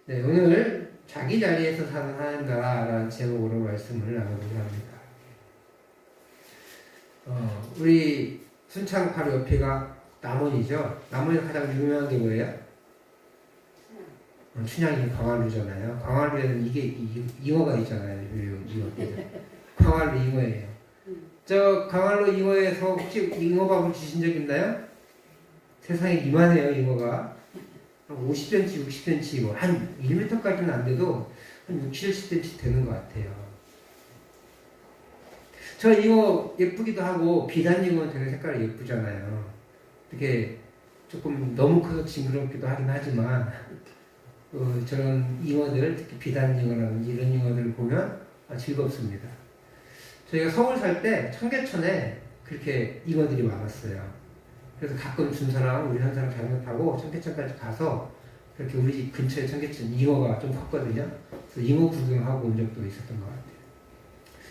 네, 오늘 자기 자리에서 사는 하나님 나라라는 제목으로 말씀을 나누고자 합니다. 우리 순창 바로 옆에가 남원이죠. 남원에서 가장 유명한 게 뭐예요? 춘향이 광활루잖아요. 광활루에는 이게 잉어가 있잖아요. 광활루 잉어예요. 저 광활루 잉어에서 혹시 잉어밥을 주신 적 있나요? 세상에 이만해요, 잉어가. 50cm, 60cm, 한 1m까지는 안 돼도 한 60, 70cm 되는 것 같아요. 저 잉어 예쁘기도 하고, 비단 잉어는 되게 색깔이 예쁘잖아요. 이렇게 조금 너무 커서 징그럽기도 하긴 하지만, 저런 잉어들, 특히 비단 잉어라든지 이런 잉어들을 보면 즐겁습니다. 저희가 서울 살 때 청계천에 그렇게 잉어들이 많았어요. 그래서 가끔 준서랑 우리 현사랑 자전거 타고 청계천까지 가서 그렇게 우리 집 근처에 청계천 잉어가 좀 컸거든요. 그래서 잉어 구경하고 온 적도 있었던 것 같아요.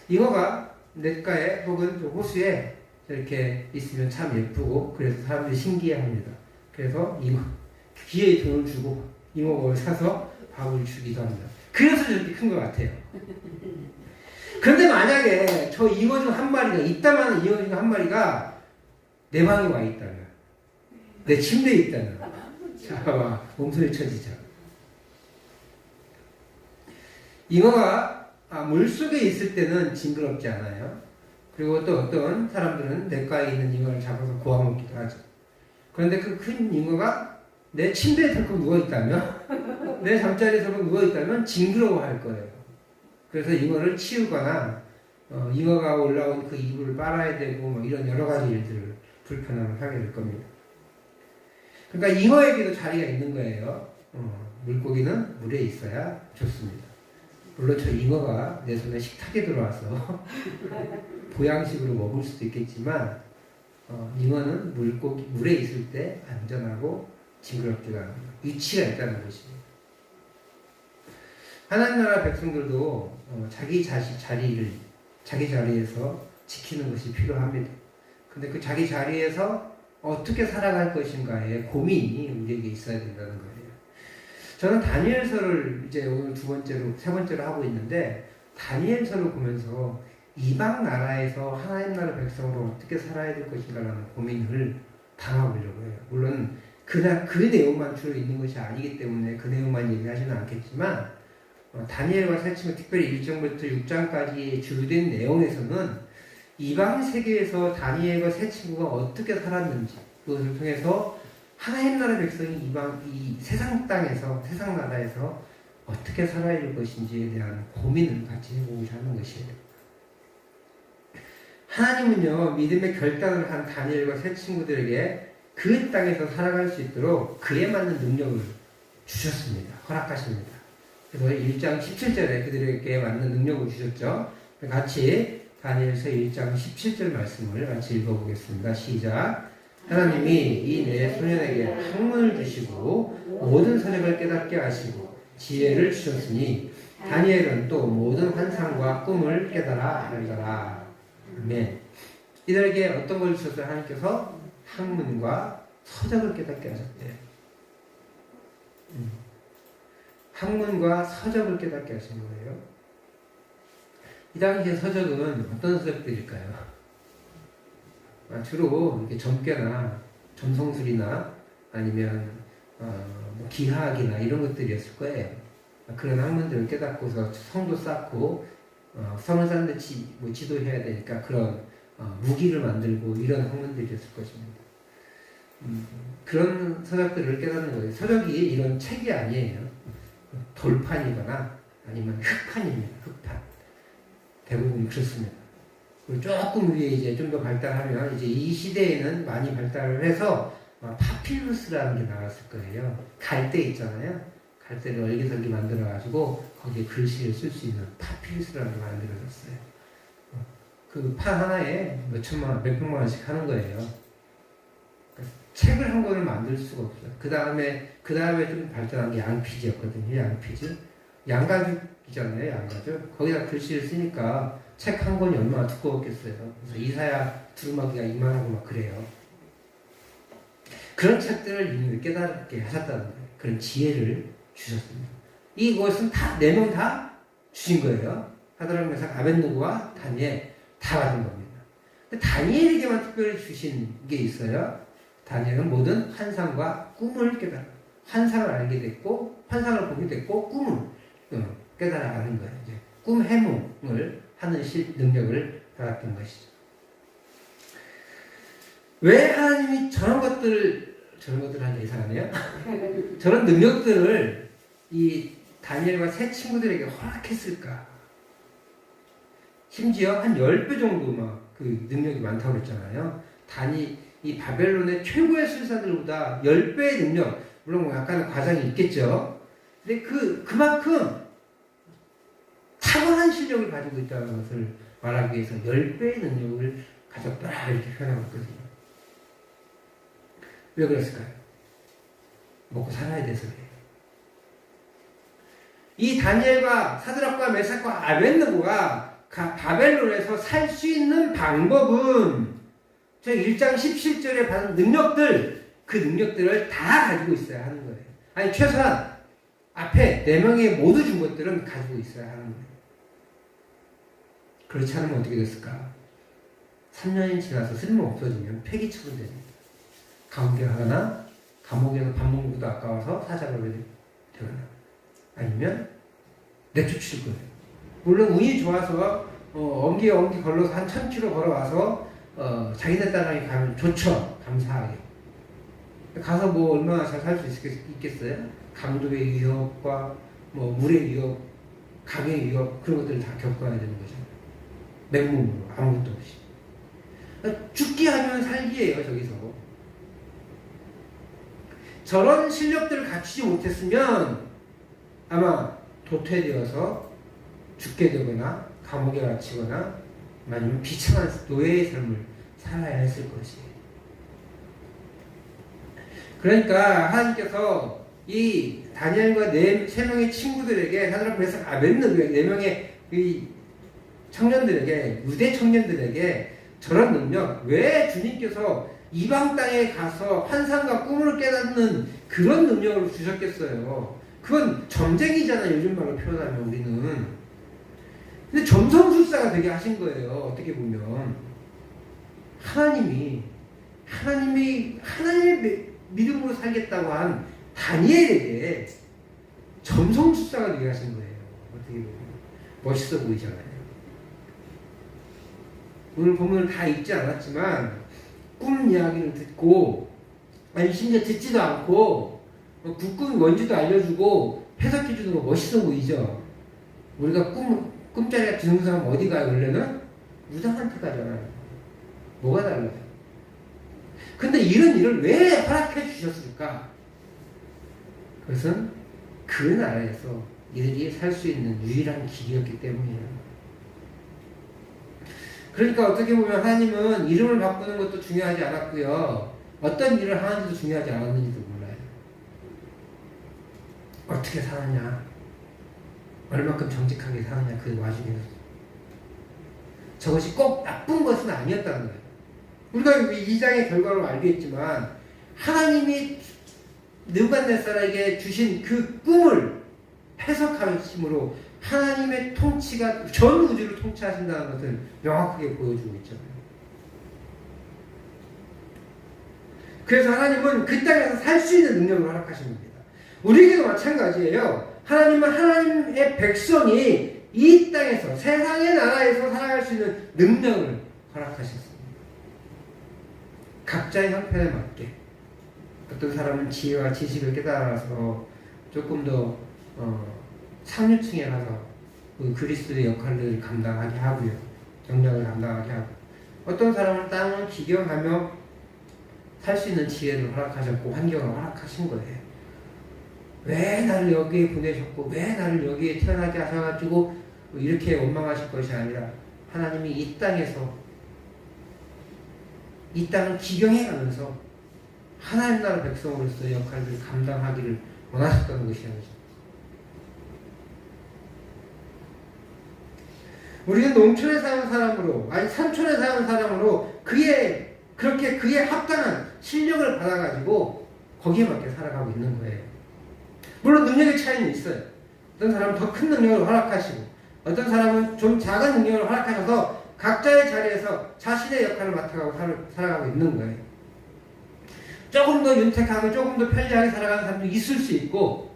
잉어가 냇가에 혹은 호수에 이렇게 있으면 참 예쁘고 그래서 사람들이 신기해합니다. 그래서 잉어 귀에 돈을 주고 잉어를 사서 밥을 주기도 합니다. 그래서 저렇게 큰 것 같아요. 그런데 만약에 저 잉어 중 한 마리가 이따만한 잉어 중 한 마리가 내 방에 와 있다면, 내 침대에 있다면, 자, 몸소리 쳐지죠. 잉어가 물속에 있을 때는 징그럽지 않아요. 그리고 또 어떤 사람들은 냇가에 있는 잉어를 잡아서 구워먹기도 하죠. 그런데 그 큰 잉어가 내 침대에 덜컥 누워있다면, 내 잠자리에 덜컥 누워있다면 징그러워할 거예요. 그래서 잉어를 치우거나, 잉어가 올라온 그 이불을 빨아야 되고, 뭐 이런 여러 가지 일들을 불편함을 하게 될 겁니다. 그러니까 잉어에게도 자리가 있는 거예요. 물고기는 물에 있어야 좋습니다. 물론 저 잉어가 내 손에 식탁에 들어와서 보양식으로 먹을 수도 있겠지만 잉어는 물에 있을 때 안전하고 징그럽지가 않아요. 위치가 있다는 것입니다. 하나님 나라 백성들도 자기 자리에서 지키는 것이 필요합니다. 근데 그 자기 자리에서 어떻게 살아갈 것인가에 고민이 우리에게 있어야 된다는 거예요. 저는 다니엘서를 이제 오늘 세 번째로 하고 있는데, 다니엘서를 보면서 이방 나라에서 하나님 나라 백성으로 어떻게 살아야 될 것인가라는 고민을 담아보려고 해요. 물론 그 내용만 주로 있는 것이 아니기 때문에 그 내용만 얘기하지는 않겠지만, 다니엘과 새 친구, 특별히 1장부터 6장까지 주된 내용에서는 이방 세계에서 다니엘과 새 친구가 어떻게 살았는지, 그것을 통해서 하나님 나라 백성이 이 세상 땅에서, 세상 나라에서 어떻게 살아야 할 것인지에 대한 고민을 같이 해보고자 하는 것이에요. 하나님은요, 믿음의 결단을 한 다니엘과 새 친구들에게 그 땅에서 살아갈 수 있도록 그에 맞는 능력을 주셨습니다. 허락하십니다. 그래서 1장 17절에 그들에게 맞는 능력을 주셨죠. 같이 다니엘서 1장 17절 말씀을 같이 읽어보겠습니다. 시작. 하나님이 이 내 소년에게 학문을 주시고 모든 선역을 깨닫게 하시고 지혜를 주셨으니 다니엘은 또 모든 환상과 꿈을 깨달아 알더라. 아멘. 이들에게 어떤 걸 주셨어요? 하나님께서 학문과 서적을 깨닫게 하셨대요. 학문과 서적을 깨닫게 하신 거예요. 이 당시의 서적은 어떤 서적들일까요? 주로 이렇게 점괘나 점성술이나 아니면 기하학이나 이런 것들이었을 거예요. 그런 학문들을 깨닫고서 성도 쌓고 성을 쌓는데 지도해야 되니까 그런 무기를 만들고 이런 학문들이었을 것입니다. 그런 서적들을 깨닫는 거예요. 서적이 이런 책이 아니에요. 돌판이거나 아니면 흑판입니다. 흑판. 대부분 그렇습니다. 그리고 조금 위에 이제 좀 더 발달하면 이제 이 시대에는 많이 발달을 해서 파피루스라는 게 나왔을 거예요. 갈대 있잖아요. 갈대를 얼기설기 만들어가지고 거기에 글씨를 쓸 수 있는 파피루스라는 게 만들어졌어요. 그 판 하나에 몇천만 원, 몇백만 원씩 하는 거예요. 그러니까 책을 한 권을 만들 수가 없어요. 그 다음에 좀 발전한 게 양피지였거든요. 양피지. 양가죽이잖아요. 양가죽. 거기다 글씨를 쓰니까 책 한 권이 얼마나 두꺼웠겠어요. 그래서 이사야 두루마기가 이만하고 막 그래요. 그런 책들을 이미 깨닫게 하셨다는 거예요. 그런 지혜를 주셨습니다. 이것은 다 4명 다 주신 거예요. 사드락 메삭 아벳느고와 다니엘 다 받은 겁니다. 근데 다니엘에게만 특별히 주신 게 있어요. 다니엘은 모든 환상과 꿈을 깨달아 환상을 알게 됐고 환상을 보게 됐고 꿈을 깨달아 가는 거예요. 이제 꿈 해몽을 하는 능력을 받았던 것이죠. 왜 하나님이 저런 것들을 하기 이상하네요. 저런 능력들을 이 다니엘과 세 친구들에게 허락했을까? 심지어 한 10배 정도 막 그 능력이 많다고 그랬잖아요. 이 바벨론의 최고의 술사들보다 10배의 능력, 물론 뭐 약간의 과장이 있겠죠. 근데 그만큼 탁월한 실력을 가지고 있다는 것을 말하기 위해서 10배의 능력을 가졌다 이렇게 표현하고 있거든요. 왜 그랬을까요? 먹고 살아야 돼서 그래요. 이 다니엘과 사드락과 메삭과 아벳느고가 바벨론에서 살 수 있는 방법은 저 1장 17절에 받은 능력들, 그 능력들을 다 가지고 있어야 하는 거예요. 아니 최소한 앞에 4명에 모두 준 것들은 가지고 있어야 하는 거예요. 그렇지 않으면 어떻게 됐을까? 3년이 지나서 쓸모 없어지면 폐기 처분됩니다. 감옥하거나 감옥에서 밥 먹는 것도 아까워서 사자로 되거나 아니면 내쫓을 거예요. 물론 운이 좋아서 엉기 걸러서 한 1000km 걸어와서 자기네 땅에 가면 좋죠. 감사하게. 가서 뭐 얼마나 잘 살 수 있겠어요? 강도의 위협과 뭐 물의 위협, 강의 위협 그런 것들을 다 겪어야 되는 거죠. 맨몸으로 아무것도 없이. 죽기 하면 살기예요. 저기서. 저런 실력들을 갖추지 못했으면 아마 도태되어서 죽게 되거나 감옥에 갇히거나 아니면 비참한 노예의 삶을 살아야 했을 것이에요. 그러니까 하나님께서 이 다니엘과 3명의 친구들에게 사드락 메삭 아벳느고 4명의 이 청년들에게 유대 청년들에게 저런 능력 왜 주님께서 이방 땅에 가서 환상과 꿈을 깨닫는 그런 능력을 주셨겠어요. 그건 점쟁이잖아요. 요즘 말로 표현하면 우리는. 근데 점성술사가 되게 하신 거예요. 어떻게 보면 하나님이 하나님의 믿음으로 살겠다고 한 다니엘에게 점성술사가 되게 하신 거예요. 어떻게 보면 멋있어 보이잖아요. 오늘 본문을 다 읽지 않았지만 꿈 이야기를 듣고 아니 심지어 듣지도 않고 꿈이 뭔지도 알려주고 해석해주는 거 멋있어 보이죠. 우리가 꿈자리가 드는 사람 어디 가요? 원래는 무당한테 가잖아요. 뭐가 달라요? 근데 이런 일을 왜 허락해 주셨을까? 그것은 그 나라에서 이들이 살 수 있는 유일한 길이었기 때문이에요. 그러니까 어떻게 보면 하나님은 이름을 바꾸는 것도 중요하지 않았고요. 어떤 일을 하는지도 중요하지 않았는지도 몰라요. 어떻게 사느냐, 얼마큼 정직하게 사느냐 그 와중에서 저것이 꼭 나쁜 것은 아니었다는 거예요. 우리가 이 장의 결과로 알겠지만 하나님이 느부갓네살에게 주신 그 꿈을 해석하심으로 하나님의 통치가 전 우주를 통치하신다는 것을 명확하게 보여주고 있잖아요. 그래서 하나님은 그 땅에서 살 수 있는 능력을 허락하신 겁니다. 우리에게도 마찬가지예요. 하나님은 하나님의 백성이 이 땅에서 세상의 나라에서 살아갈 수 있는 능력을 허락하셨습니다. 각자의 형편에 맞게 어떤 사람은 지혜와 지식을 깨달아서 조금 더 상류층에 가서 그 그리스도의 역할을 감당하게 하고요. 정략을 감당하게 하고 어떤 사람은 땅을 기경하며 살 수 있는 지혜를 허락하셨고 환경을 허락하신 거예요. 왜 나를 여기에 보내셨고 왜 나를 여기에 태어나게 하셔가지고 이렇게 원망하실 것이 아니라 하나님이 이 땅에서 이 땅을 기경해가면서 하나님 나라 백성으로서의 역할을 감당하기를 원하셨다는 것이죠. 우리는 농촌에 사는 사람으로 아니 산촌에 사는 사람으로 그렇게 그에 합당한 실력을 받아가지고 거기에 맞게 살아가고 있는 거예요. 물론 능력의 차이는 있어요. 어떤 사람은 더 큰 능력을 허락하시고 어떤 사람은 좀 작은 능력을 허락하셔서 각자의 자리에서 자신의 역할을 맡아가고 살아가고 있는 거예요. 조금 더 윤택하고 조금 더 편리하게 살아가는 사람도 있을 수 있고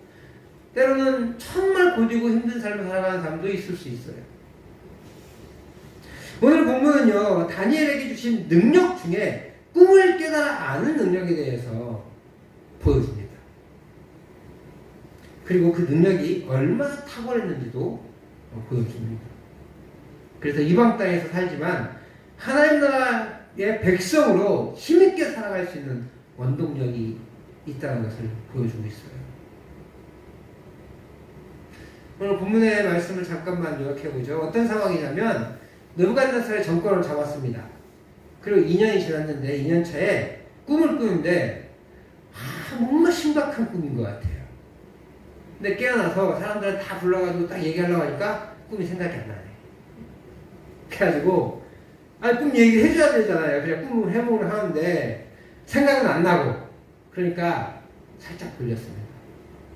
때로는 정말 고되고 힘든 삶을 살아가는 사람도 있을 수 있어요. 오늘 본문은요, 다니엘에게 주신 능력 중에 꿈을 깨달아 아는 능력에 대해서 보여줍니다. 그리고 그 능력이 얼마나 탁월했는지도 보여줍니다. 그래서 이방 땅에서 살지만 하나님 나라의 백성으로 힘있게 살아갈 수 있는 원동력이 있다는 것을 보여주고 있어요. 오늘 본문의 말씀을 잠깐만 요약해보죠. 어떤 상황이냐면 느부갓네살의 정권을 잡았습니다. 그리고 2년이 지났는데 2년 차에 꿈을 꾸는데 뭔가 심각한 꿈인 것 같아요. 근데 깨어나서 사람들을 다 불러가지고 딱 얘기하려고 하니까 꿈이 생각이 안 나네. 그래가지고 꿈 얘기를 해줘야 되잖아요. 그냥 꿈을 해몽을 하는데 생각은 안 나고 그러니까 살짝 돌렸습니다.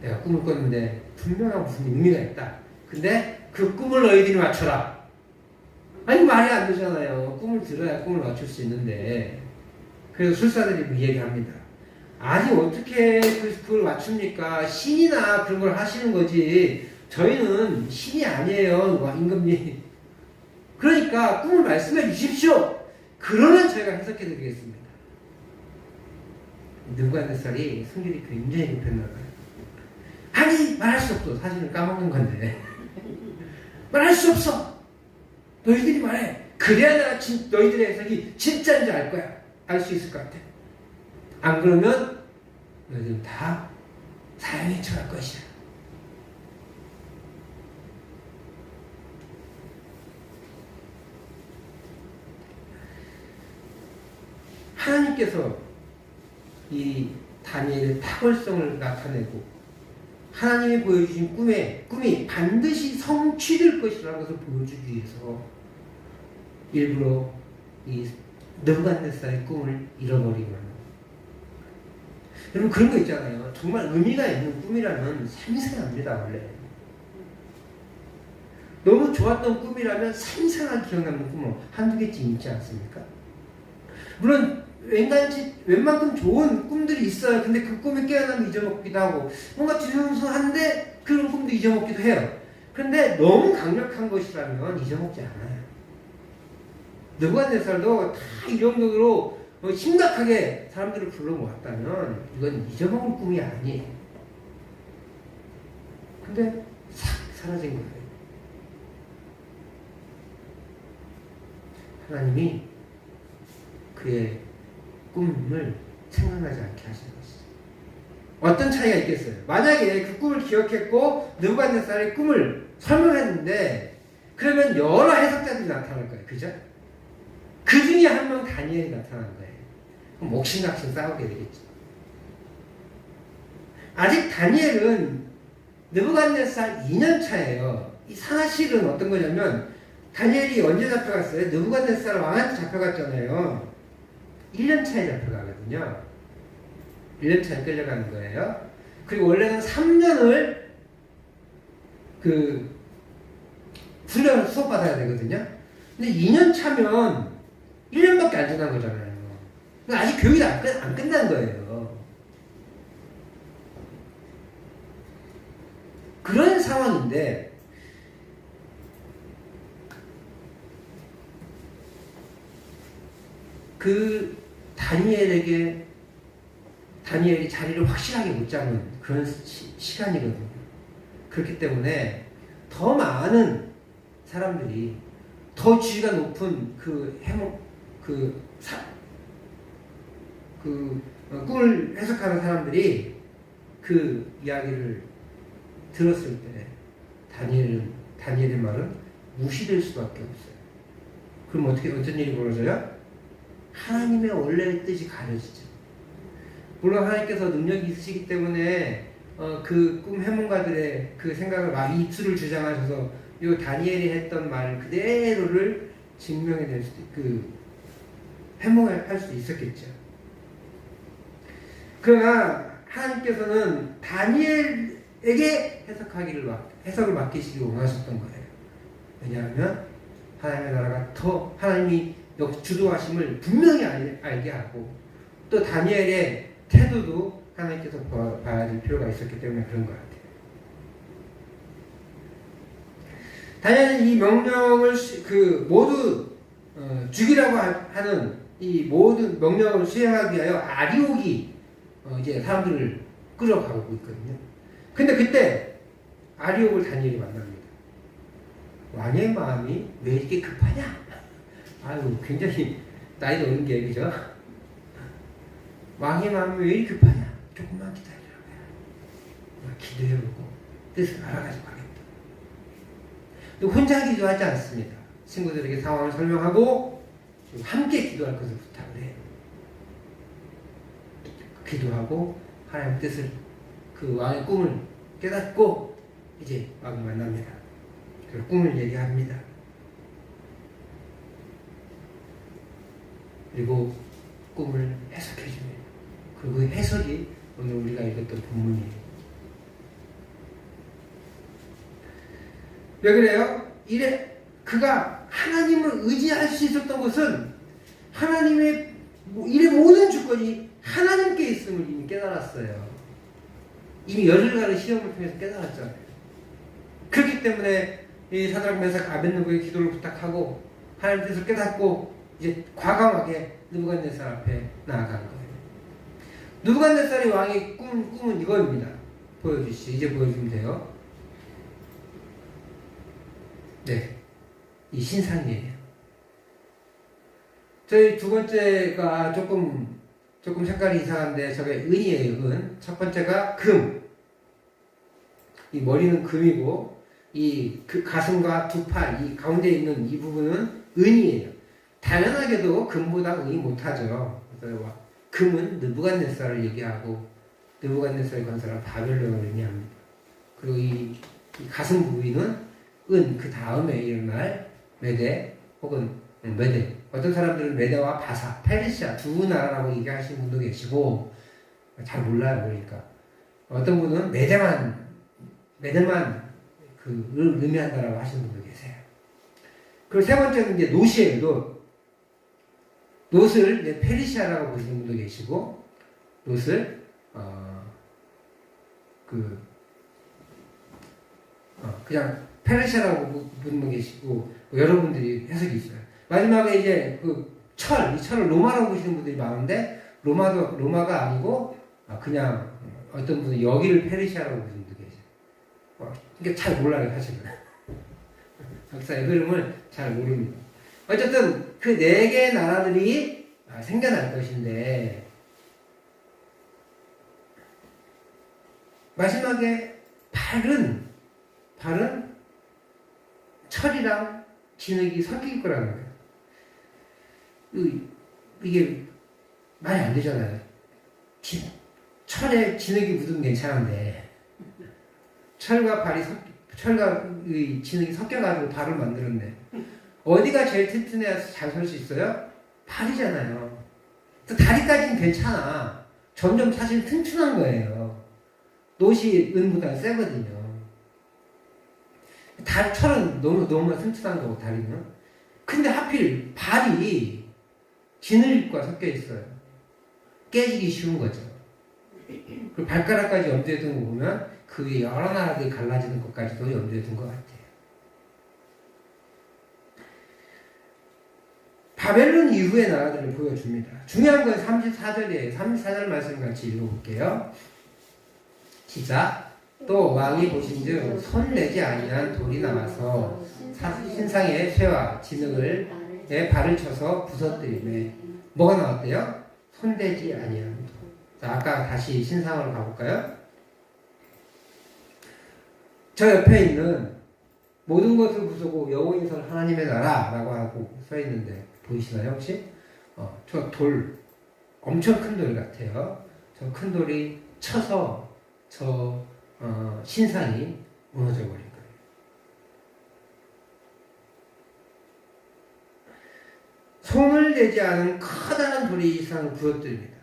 내가 꿈을 꿨는데 분명한 무슨 의미가 있다. 근데 그 꿈을 너희들이 맞춰라. 아니 말이 안 되잖아요. 꿈을 들어야 꿈을 맞출 수 있는데. 그래서 술사들이 얘기합니다. 아니 어떻게 그걸 맞춥니까? 신이나 그런 걸 하시는 거지. 저희는 신이 아니에요. 임금님. 그러니까 꿈을 말씀해 주십시오. 그러면 저희가 해석해 드리겠습니다. 느부갓네살이 성질이 굉장히 급했나 봐요. 아니 말할 수 없어. 사실은 까먹는 건데 말할 수 없어. 너희들이 말해. 그래야 내가 너희들의 해석이 진짜인지 알 거야. 알 수 있을 것 같아. 안 그러면 너희들은 다 사형에 처할 것이야. 하나님께서 이 다니엘의 탁월성을 나타내고 하나님이 보여주신 꿈이 반드시 성취될 것이라는 것을 보여주기 위해서 일부러 이 느부갓네살의 꿈을 잃어버리고 여러분 그런 거 있잖아요. 정말 의미가 있는 꿈이라면 생생합니다. 원래 너무 좋았던 꿈이라면 생생하게 기억나는 꿈은 한두 개쯤 있지 않습니까? 물론 웬만큼 좋은 꿈들이 있어요. 근데 그 꿈이 깨어나면 잊어먹기도 하고 뭔가 뒤숭숭한데 그런 꿈도 잊어먹기도 해요. 그런데 너무 강력한 것이라면 잊어먹지 않아요. 느부갓네살도 다 이 정도로 심각하게 사람들을 불러모았다면 이건 잊어먹을 꿈이 아니에요. 근데 싹 사라진 거예요. 하나님이 그의 꿈을 생각나지 않게 하시는 것이죠. 어떤 차이가 있겠어요? 만약에 그 꿈을 기억했고 느부갓네살의 꿈을 설명했는데 그러면 여러 해석자들이 나타날 거예요. 그죠? 그 중에 한 명 다니엘이 나타난 거예요. 그럼 옥신각신 싸우게 되겠죠. 아직 다니엘은 느부갓네살 2년 차예요. 이 사실은 어떤 거냐면 다니엘이 언제 잡혀갔어요? 느부갓네살 왕한테 잡혀갔잖아요. 1년 차에 잡혀가거든요. 1년 차에 끌려가는 거예요. 그리고 원래는 3년을 훈련을 수업받아야 되거든요. 근데 2년 차면 1년밖에 안 지난 거잖아요. 아직 교육이 안 끝난 거예요. 그런 상황인데 그 다니엘이 자리를 확실하게 못 잡는 그런 시간이거든요. 그렇기 때문에 더 많은 사람들이 더 지위가 높은 꿈을 해석하는 사람들이 그 이야기를 들었을 때 다니엘의 말은 무시될 수밖에 없어요. 그럼 어떤 일이 벌어져요? 하나님의 원래의 뜻이 가려지죠. 물론 하나님께서 능력이 있으시기 때문에 그 꿈 해몽가들의 그 생각을 막 입술을 주장하셔서 이 다니엘이 했던 말 그대로를 증명해낼 수도 해몽을 할 수도 있었겠죠. 그러나 하나님께서는 다니엘에게 해석을 맡기시기 원하셨던 거예요. 왜냐하면 하나님의 나라가 더 하나님이 주도하심을 분명히 알게 하고 또 다니엘의 태도도 하나님께서 봐야 될 필요가 있었기 때문에 그런 것 같아요. 다니엘은 이 명령을 모두 죽이라고 하는 이 모든 명령을 수행하기 위하여 아리옥이 이제 사람들을 끌어가고 있거든요. 근데 그때 아리옥을 다니엘이 만납니다. 왕의 마음이 왜 이렇게 급하냐? 아유, 굉장히 나이도 어린 게 그죠? 왕의 마음이 왜 이렇게 급하냐? 조금만 기다리라고요. 기도해보고 뜻을 알아가지고 하겠다. 또 혼자 기도하지 않습니다. 친구들에게 상황을 설명하고 함께 기도할 것을 부탁을 해요. 기도하고 하나님의 뜻을 그 왕의 꿈을 깨닫고 이제 왕을 만납니다. 그 꿈을 얘기합니다. 그리고 꿈을 해석해 줍니다. 그리고 그 해석이 오늘 우리가 읽었던 본문이에요. 왜 그래요? 그가 하나님을 의지할 수 있었던 것은 하나님의 일의 모든 주권이 하나님께 있음을 이미 깨달았어요. 이미 열흘간의 시험을 통해서 깨달았잖아요. 그렇기 때문에 이 사드락 메삭 아벳느고의 기도를 부탁하고 하나님의 뜻을 깨닫고 이제 과감하게 느부갓네살 앞에 나아간 거예요. 느부갓네살의 왕의 꿈은 이거입니다. 보여주시죠. 이제 보여주면 돼요. 네, 이 신상이에요. 저희 두 번째가 조금 색깔이 이상한데 저게 은이에요. 은. 첫 번째가 금. 이 머리는 금이고 이 가슴과 두 팔, 이 가운데 있는 이 부분은 은이에요. 당연하게도 금보다 은이 못하죠. 그래서 금은 느부갓네살을 얘기하고 느부갓네살이 건설한 바벨론을 의미합니다. 그리고 이 가슴 부위는 은, 그 다음에 일어날 메대 혹은 메대. 어떤 사람들은 메대와 바사, 페르시아 두 나라라고 얘기하시는 분도 계시고 잘 몰라요. 그러니까 어떤 분은 메대만 의미한다라고 하시는 분도 계세요. 그리고 세 번째는 이제 놋이에요. 놋을 페르시아라고 보시는 분도 계시고 놋을 그냥 페르시아라고 보는 분 계시고 여러분들이 해석이 있어요. 마지막에 이제 이 철을 로마라고 보시는 분들이 많은데 로마가 아니고 그냥 어떤 분은 여기를 페르시아라고 보시는 분도 계세요. 이게 잘 몰라요, 사실은. 역사의 흐름을 잘 모릅니다. 어쨌든 그 네 개의 나라들이 생겨날 것인데 마지막에 발은 철이랑 진흙이 섞일 거라는 거예요. 이게 말이 안 되잖아요. 철에 진흙이 묻으면 괜찮은데 철과 진흙이 섞여가지고 발을 만들었네. 어디가 제일 튼튼해서 잘 설 수 있어요? 발이잖아요. 다리까지는 괜찮아. 점점 사실 튼튼한 거예요. 놋이 은보다 세거든요. 철은 너무 튼튼한 거고 다리는. 근데 하필 발이 진흙과 섞여 있어요. 깨지기 쉬운 거죠. 그리고 발가락까지 염두에 둔 거 보면 그 위에 여러 나라들이 갈라지는 것까지도 염두에 둔 것 같아요. 바벨론 이후의 나라들을 보여줍니다. 중요한 건 34절이에요. 34절 말씀 같이 읽어볼게요. 시작. 또 왕이 보신즉 손내지 아니한 돌이 나와서 신상의 쇠와 진흙을 내 발을 쳐서 부서뜨리매. 뭐가 나왔대요? 손대지 아니한 돌. 자, 아까 다시 신상으로 가볼까요? 저 옆에 있는 모든 것을 부수고 여호와이신 하나님의 나라라고 하고 써 있는데 보이시나요 혹시? 저 돌 엄청 큰 돌 같아요. 저 큰 돌이 쳐서 신상이 무너져 버린 거예요. 손을 대지 않은 커다란 돌이 이상을 부서뜨립니다.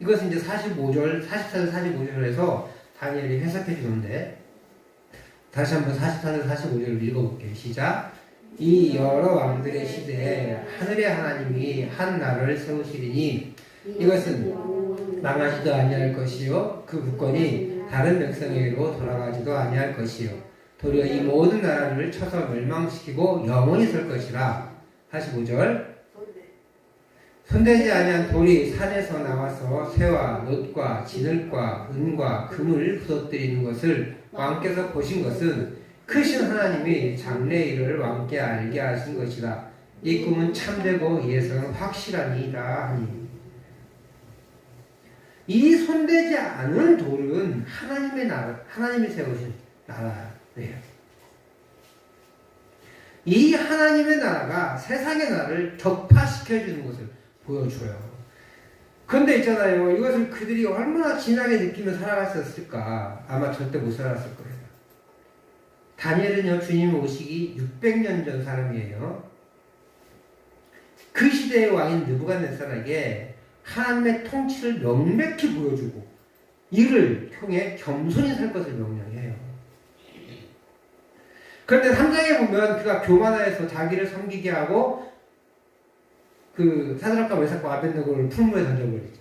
이것은 이제 44절, 45절에서 다니엘이 해석해 주는데 다시 한번 44절 45절을 읽어볼게요. 시작. 이 여러 왕들의 시대에 하늘의 하나님이 한 나라를 세우시리니 이것은 망하지도 아니할 것이요 그 국권이 다른 백성에게로 돌아가지도 아니할 것이요 도리어 이 모든 나라를 쳐서 멸망시키고 영원히 설 것이라. 45절. 손대지 아니한 돌이 산에서 나와서 쇠와 놋과 진흙과 은과 금을 부서뜨리는 것을 왕께서 보신 것은 크신 하나님이 장래의 일을 왕께 알게 하신 것이라. 이 꿈은 참되고 예성은 확실하니이다 하니. 이 손대지 않은 돌은 하나님의 나라, 하나님이 세우신 나라예요. 이 하나님의 나라가 세상의 나라를 격파시켜주는 것을 보여줘요. 그런데 있잖아요. 이것을 그들이 얼마나 진하게 느끼며 살아갔었을까? 아마 절대 못 살았을 거예요. 다니엘은요, 주님 오시기 600년 전 사람이에요. 그 시대의 왕인 느부갓네살에게 하나님의 통치를 명백히 보여주고 이를 통해 겸손히 살 것을 명령해요. 그런데 3장에 보면 그가 교만하여서 자기를 섬기게 하고 그 사드락과 메삭과 아벳네고를 풀무에 던져버리죠.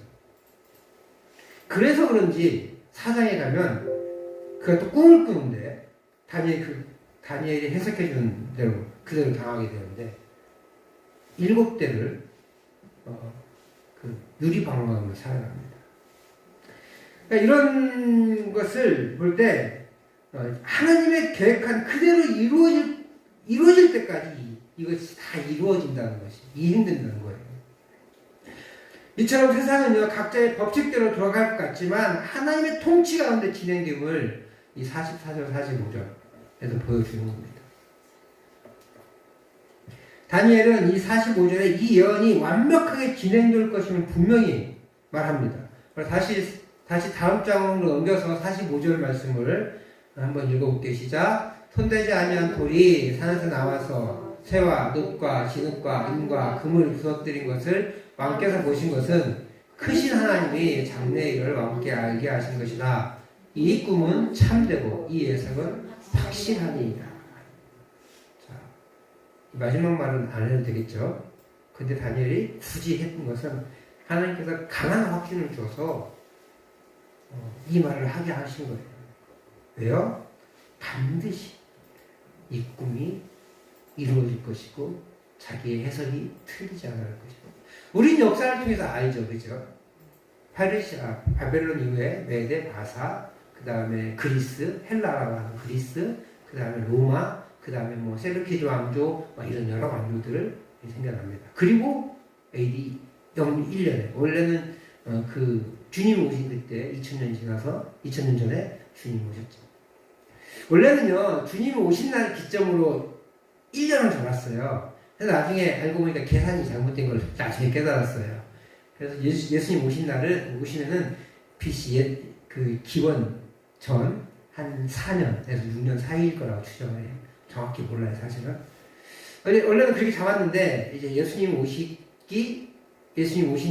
그래서 그런지 4장에 가면 그가 또 꿈을 꾸는데 다니엘이 해석해준 대로 그대로 당하게 되는데 7대를 그 유리방망이로 살아갑니다. 그러니까 이런 것을 볼 때 하나님의 계획한 그대로 이루어질 때까지 이것이 다 이루어진다는 것이 이행된다는 거예요. 이처럼 세상은요 각자의 법칙대로 돌아갈 것 같지만 하나님의 통치 가운데 진행됨을 이 44절 45절에서 보여주는 겁니다. 다니엘은 이 45절에 이 예언이 완벽하게 진행될 것임을 분명히 말합니다. 다시 다음 장으로 넘겨서 45절 말씀을 한번 읽어볼게요. 시작. 손대지 아니한 돌이 산에서 나와서 쇠와 놋과 진흙과 은과 금을 부서뜨린 것을 왕께서 보신 것은 크신 하나님이 장래의 일을 왕께 알게 하신 것이다. 이 꿈은 참되고 이 예상은 확실하니이다. 자, 마지막 말은 안 해도 되겠죠. 근데 다니엘이 굳이 했던 것은 하나님께서 강한 확신을 줘서 이 말을 하게 하신 거예요. 왜요? 반드시 이 꿈이 이루어질 것이고 자기의 해석이 틀리지 않을 것이고. 우린 역사를 통해서 알죠, 그죠? 페르시아, 바벨론 이후에 메데, 바사, 그 다음에 그리스, 헬라라고 하는 그리스, 그 다음에 로마, 그 다음에 뭐 셀루키드 왕조, 이런 여러 왕조들을 생겨납니다. 그리고 AD 01년에 원래는 그 주님 오신 그때 2000년 지나서 2000년 전에 주님 오셨죠. 원래는요 주님이 오신 날 기점으로 1년을 잡았어요. 그래서 나중에 알고 보니까 계산이 잘못된 걸 나중에 깨달았어요. 그래서 예수님 오시면은 BC 그 기원 전 한 4년에서 6년 사이일 거라고 추정을 해요. 정확히 몰라요 사실은. 원래는 그렇게 잡았는데 이제 예수님 오신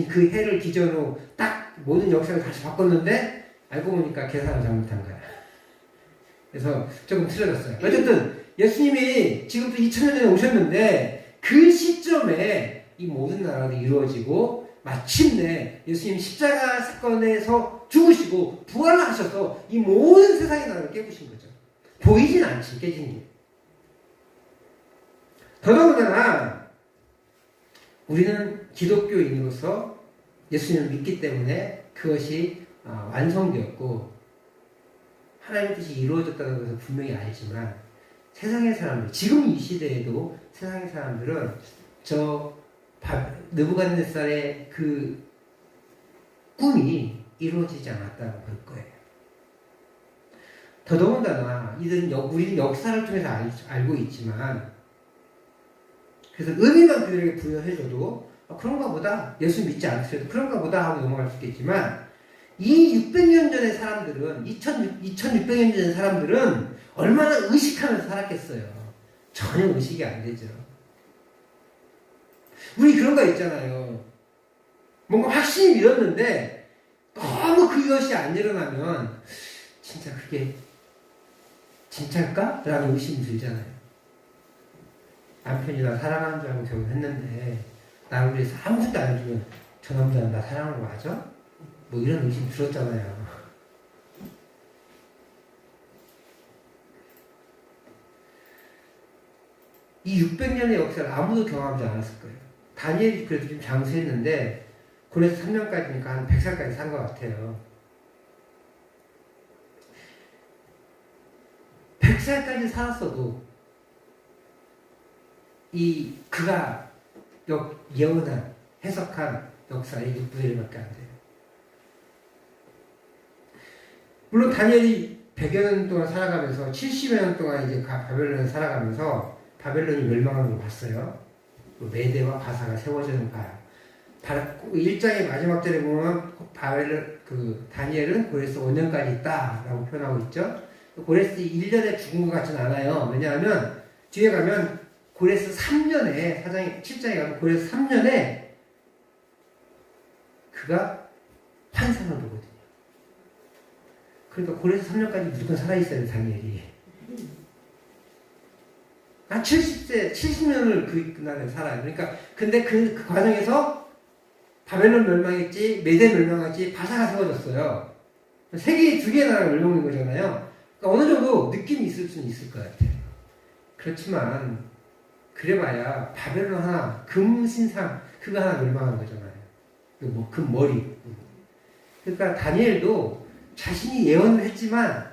그 해를 기준으로 딱 모든 역사를 다시 바꿨는데 알고 보니까 계산을 잘못한 거야. 그래서 조금 틀려졌어요. 어쨌든 예수님이 지금도 2000년 전에 오셨는데 그 시점에 이 모든 나라도 이루어지고 마침내 예수님 십자가 사건에서 죽으시고 부활하셔서 이 모든 세상의 나라를 깨부신 거죠. 보이진 않지 깨진 게. 더더군다나 우리는 기독교인으로서 예수님을 믿기 때문에 그것이 완성되었고 하나님의 뜻이 이루어졌다는 것을 분명히 알지만 세상의 사람들, 지금 이 시대에도 세상의 사람들은 느부갓네살의 그 꿈이 이루어지지 않았다고 볼 거예요. 더더군다나 우리는 역사를 통해서 알고 있지만 그래서 의미만 그들에게 부여해줘도 그런가 보다, 예수 믿지 않더라도 그런가 보다 하고 넘어갈 수 있겠지만 이 600년 전의 사람들은 2600년 전의 사람들은 얼마나 의식하면서 살았겠어요. 전혀 의식이 안 되죠. 우리 그런 거 있잖아요. 뭔가 확신이 믿었는데 너무 그것이 안 일어나면 진짜 그게 진짜일까? 라는 의심이 들잖아요. 남편이 나 사랑하는 줄 알고 결혼했는데 나를 위해서 아무것도 안 해주면 저 남자는 나 사랑하는 거 맞아? 뭐 이런 의심 들었잖아요. 이 600년의 역사를 아무도 경험하지 않았을 거예요. 다니엘이 그래도 좀 장수했는데 고레스 3년까지니까 한 100살까지 산 것 같아요. 100살까지 살았어도 그가 예언한 해석한 역사의 6분의 1밖에 안 돼요. 물론 다니엘이 100여 년 동안 살아가면서 70여 년 동안 이제 바벨론에 살아가면서 바벨론이 멸망하는 걸 봤어요. 메대와 바사가 세워지는 봐요. 1장의 마지막 절에 보면 다니엘은 고레스 5년까지 있다라고 표현하고 있죠. 고레스 1년에 죽은 것 같지는 않아요. 왜냐하면 뒤에 가면 고레스 3년에 7장에 가면 고레스 3년에 그가 환상을 보거든요. 그러니까 고레스 3년까지 무조건 살아있어야 돼, 다니엘이. 한 70년을 그날에 살아요. 그러니까, 근데 그 과정에서 바벨론 멸망했지, 메대 멸망했지, 바사가 세워졌어요. 세계 두 개의 나라가 멸망인 거잖아요. 그러니까 어느 정도 느낌이 있을 수는 있을 것 같아요. 그렇지만, 그래봐야 바벨론 하나, 금신상, 그거 하나 멸망한 거잖아요. 금머리. 그러니까 다니엘도 자신이 예언을 했지만,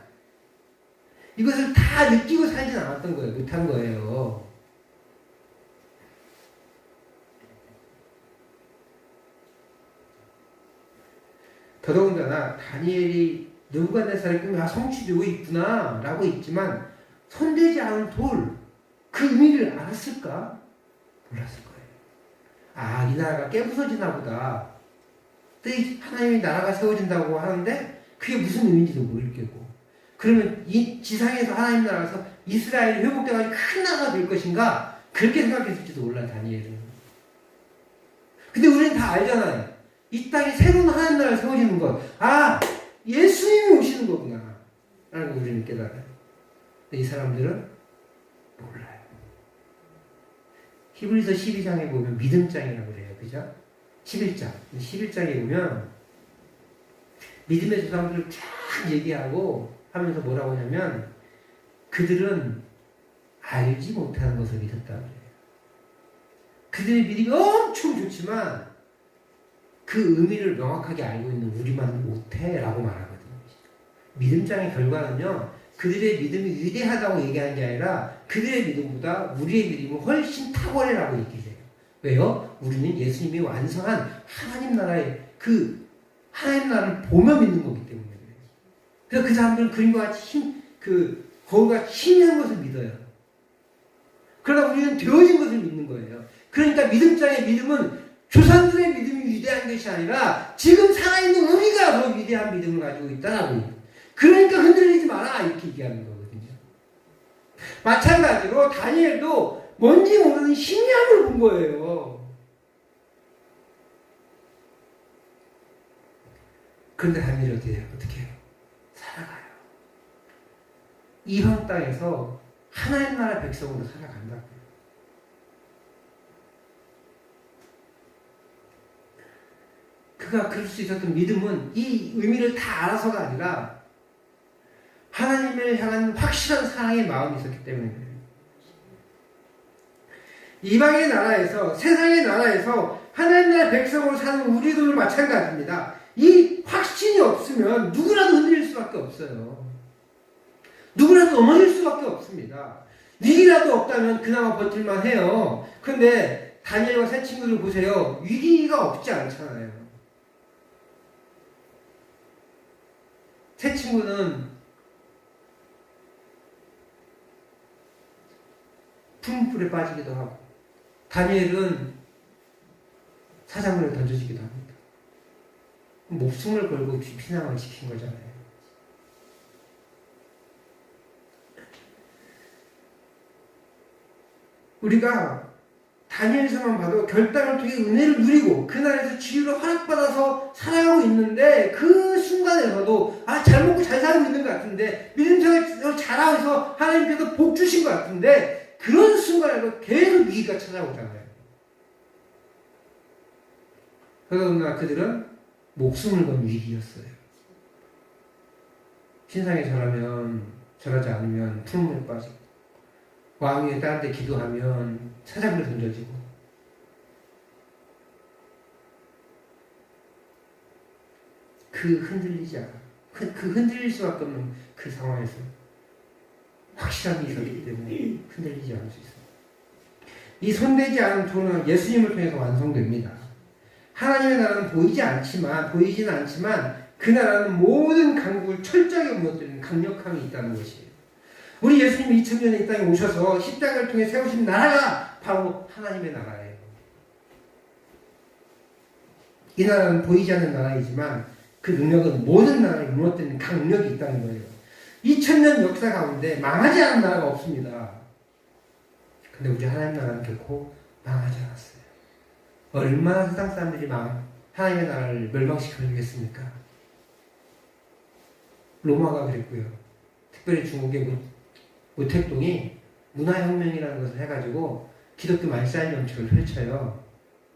이것을 다 느끼고 살진 않았던 거예요. 못한 거예요. 더더군다나 다니엘이 느부갓네살의 꿈이 성취되고 있구나 라고 있지만 손대지 않은 돌, 그 의미를 알았을까? 몰랐을 거예요. 이 나라가 깨부서지나 보다. 또 하나님이 나라가 세워진다고 하는데 그게 무슨 의미인지도 모를 게고. 그러면 이 지상에서 하나님 나라에서 이스라엘이 회복돼가지고 큰 나라가 될 것인가? 그렇게 생각했을지도 몰라, 다니엘은. 근데 우리는 다 알잖아요. 이 땅에 새로운 하나님 나라가 세워지는 것. 예수님이 오시는 거구나. 라는 걸 우리는 깨달아요. 근데 이 사람들은 몰라요. 히브리서 12장에 보면 믿음장이라고 그래요. 그죠? 11장에 보면 믿음의 조상들을 쫙 얘기하고 하면서 뭐라고 하냐면 그들은 알지 못하는 것을 믿었다고 그래요. 그들의 믿음이 엄청 좋지만 그 의미를 명확하게 알고 있는 우리만 못해 라고 말하거든요. 믿음장의 결과는요, 그들의 믿음이 위대하다고 얘기하는 게 아니라 그들의 믿음보다 우리의 믿음이 훨씬 탁월해라고 얘기해요. 왜요? 우리는 예수님이 완성한 하나님 나라의 하나님 나라를 보며 믿는 거기 때문에 그래요. 그래서 그 사람들은 그림과 같이 거울과 희미한 것을 믿어요. 그러나 우리는 되어진 것을 믿는 거예요. 그러니까 믿음장의 믿음은 조상들의 믿음이 위대한 것이 아니라 지금 살아있는 우리가 더 위대한 믿음을 가지고 있다라고. 그러니까 흔들리지 마라 이렇게 얘기하는 거거든요. 마찬가지로 다니엘도 뭔지 모르는 희미함을 본 거예요. 그런데 다니엘이 어떻게 해요? 살아가요. 이방 땅에서 하나님 나라 백성으로 살아간다고요. 그가 그럴 수 있었던 믿음은 이 의미를 다 알아서가 아니라 하나님을 향한 확실한 사랑의 마음이 있었기 때문에 그래요. 이방의 나라에서, 세상의 나라에서 하나님 나라 백성으로 사는 우리도 마찬가지입니다. 이 확신이 없으면 누구라도 흔들릴 수밖에 없어요. 누구라도 넘어질 수밖에 없습니다. 위기라도 없다면 그나마 버틸만 해요. 그런데 다니엘과 새 친구들 보세요. 위기가 없지 않잖아요. 새 친구는 풀물에 빠지기도 하고, 다니엘은 사자굴에 던져지기도 합니다. 목숨을 걸고 피난을 지킨 거잖아요. 우리가 다니엘서만 봐도 결단을 통해 은혜를 누리고 그 나라에서 지유를 허락받아서 살아가고 있는데 그 순간에서도 잘 먹고 잘 살고 있는 것 같은데 믿음생활을 잘하고 하면서 하나님께서 복 주신 것 같은데 그런 순간에도 계속 위기가 찾아오잖아요. 그러나 그들은 목숨을 건 위기였어요. 신상에 절하지 않으면 푸른물에 빠지고 왕 위에 다른 데 기도하면 사자굴에 던져지고 그 흔들릴 수밖에 없는 그 상황에서 확실함이 있었기 때문에 흔들리지 않을 수 있습니다. 이 손대지 않은 도는 예수님을 통해서 완성됩니다. 하나님의 나라는 보이지는 않지만 그 나라는 모든 강국을 철저하게 무너뜨리는 강력함이 있다는 것이에요. 우리 예수님이 2000년에 이 땅에 오셔서 십자가를 통해 세우신 나라가 바로 하나님의 나라예요. 이 나라는 보이지 않는 나라이지만 그 능력은 모든 나라를 무너뜨리는 강력이 있다는 거예요. 2000년 역사 가운데 망하지 않은 나라가 없습니다. 근데 우리 하나님 나라는 결코 망하지 않았어요. 얼마나 세상 사람들이 하나님의 나라를 멸망시켜주겠습니까? 로마가 그랬고요. 특별히 중국의 모택동이 문화혁명이라는 것을 해가지고 기독교 말살 정책을 펼쳐요.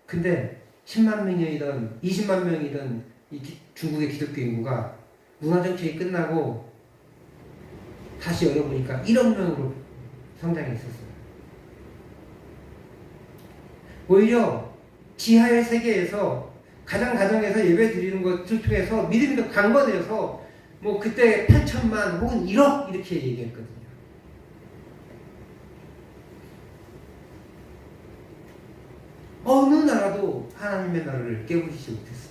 근데 10만 명이든 20만 명이든 중국의 기독교 인구가 문화정책이 끝나고 다시 열어보니까 1억 명으로 성장했었어요. 오히려 지하의 세계에서 가정에서 예배 드리는 것을 통해서 믿음이 더 강건해져서 그때 8천만 혹은 1억 이렇게 얘기했거든요. 어느 나라도 하나님의 나라를 깨부시지 못했어요.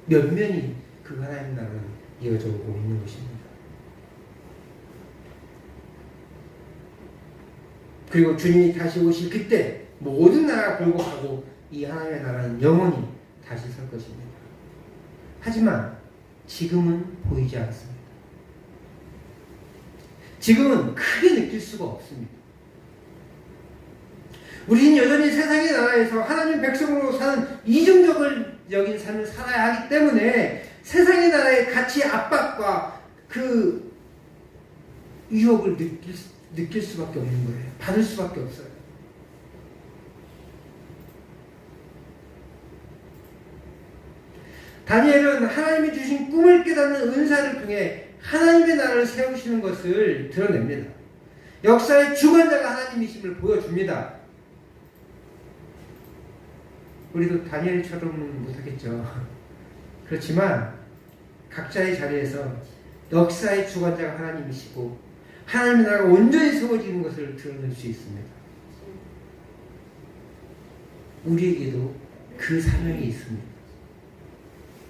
몇몇이 그 하나님의 나라를 이어져 오고 있는 것입니다. 그리고 주님이 다시 오실 그때 모든 나라가 굴복하고 이 하나님의 나라는 영원히 다시 설 것입니다. 하지만 지금은 보이지 않습니다. 지금은 크게 느낄 수가 없습니다. 우리는 여전히 세상의 나라에서 하나님 백성으로 사는 이중적을 여긴 삶을 살아야 하기 때문에 세상의 나라의 가치 압박과 그 유혹을 느낄 수밖에 없는 거예요. 받을 수밖에 없어요. 다니엘은 하나님이 주신 꿈을 깨닫는 은사를 통해 하나님의 나라를 세우시는 것을 드러냅니다. 역사의 주관자가 하나님이심을 보여줍니다. 우리도 다니엘처럼은 못하겠죠. 그렇지만 각자의 자리에서 역사의 주관자가 하나님이시고 하나님의 나라가 온전히 세워지는 것을 드러낼 수 있습니다. 우리에게도 그 사명이 있습니다.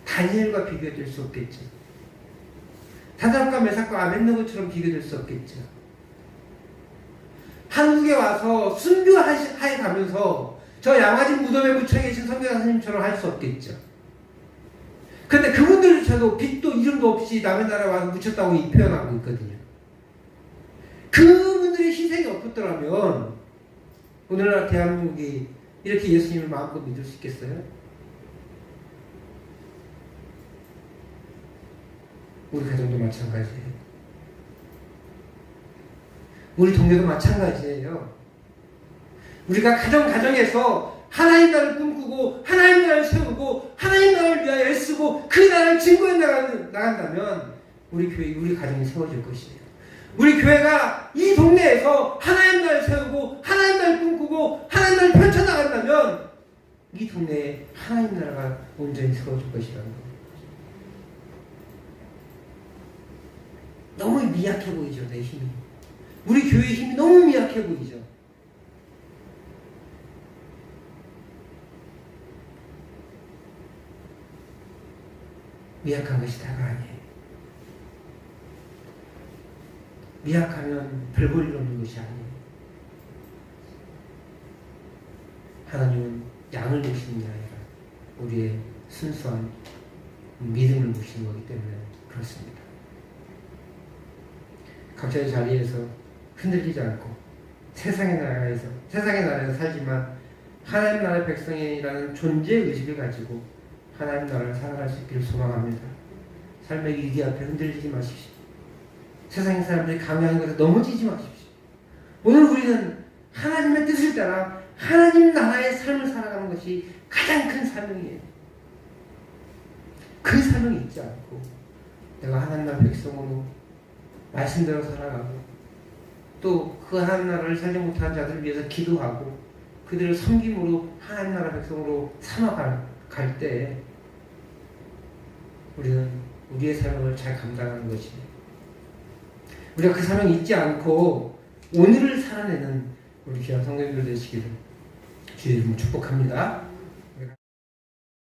다니엘과 비교될 수 없겠죠. 사드락과 메삭과 아벳느고처럼 비교될 수 없겠죠. 한국에 와서 순교하에 가면서 저 양화진 무덤에 묻혀 계신 선교사님처럼 할 수 없겠죠. 근데 그분들조차도 빛도 이름도 없이 남의 나라에 와서 묻혔다고 표현하고 있거든요. 그분들의 희생이 없었더라면 오늘날 대한민국이 이렇게 예수님을 마음껏 믿을 수 있겠어요? 우리 가정도 마찬가지예요. 우리 동네도 마찬가지예요. 우리가 가정에서 하나님 나라를 꿈꾸고 하나님 나라를 세우고 하나님 나라를 위하여 애쓰고 그 나라를 증거해 나간다면 우리 교회, 우리 가정이 세워질 것이에요. 우리 교회가 이 동네에서 하나님 나라를 세우고 하나님 나라를 꿈꾸고 하나님 나라를 펼쳐나간다면 이 동네에 하나님 나라가 온전히 세워질 것이라는 겁니다. 너무 미약해 보이죠, 내 힘이. 우리 교회의 힘이 너무 미약해 보이죠. 미약한 것이 다가 아니에요. 미약하면 별 볼 일 없는 것이 아니에요. 하나님은 양을 보시는 게 아니라 우리의 순수한 믿음을 보시는 거기 때문에 그렇습니다. 각자의 자리에서 흔들리지 않고 세상의 나라에서 살지만 하나님 나라의 백성이라는 존재 의식을 가지고 하나님 나라를 살아갈 수 있기를 소망합니다. 삶의 위기 앞에 흔들리지 마십시오. 세상 사람들이 강요하는 것에 넘어지지 마십시오. 오늘 우리는 하나님의 뜻을 따라 하나님 나라의 삶을 살아가는 것이 가장 큰 사명이에요. 그 사명이 있지 않고 내가 하나님 나라 백성으로 말씀대로 살아가고 또 그 하나님 나라를 살지 못한 자들을 위해서 기도하고 그들을 섬김으로 하나님 나라 백성으로 삼아갈 때 우리는 우리의 사명을 잘 감당하는 것입니다. 우리가 그 사명이 있지 않고 오늘을 살아내는 우리 귀한 성도님들 되시기를 주의 이름으로 축복합니다.